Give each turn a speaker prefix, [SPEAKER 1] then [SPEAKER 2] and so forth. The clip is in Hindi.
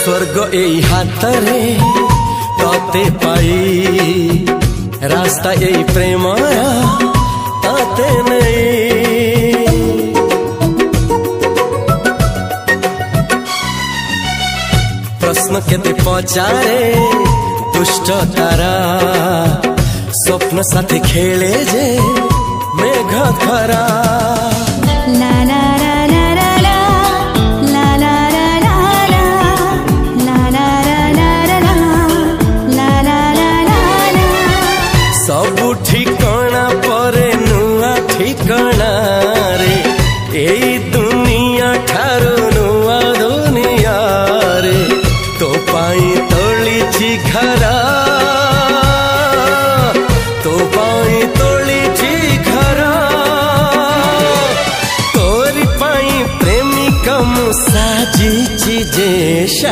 [SPEAKER 1] स्वर्ग एई हातरे तते पाई रास्ता एई प्रेम तते नहीं। प्रश्न केते पचारे दुष्ट तारा स्वप्न साथी खेले जे मेघ खरा।
[SPEAKER 2] ला ला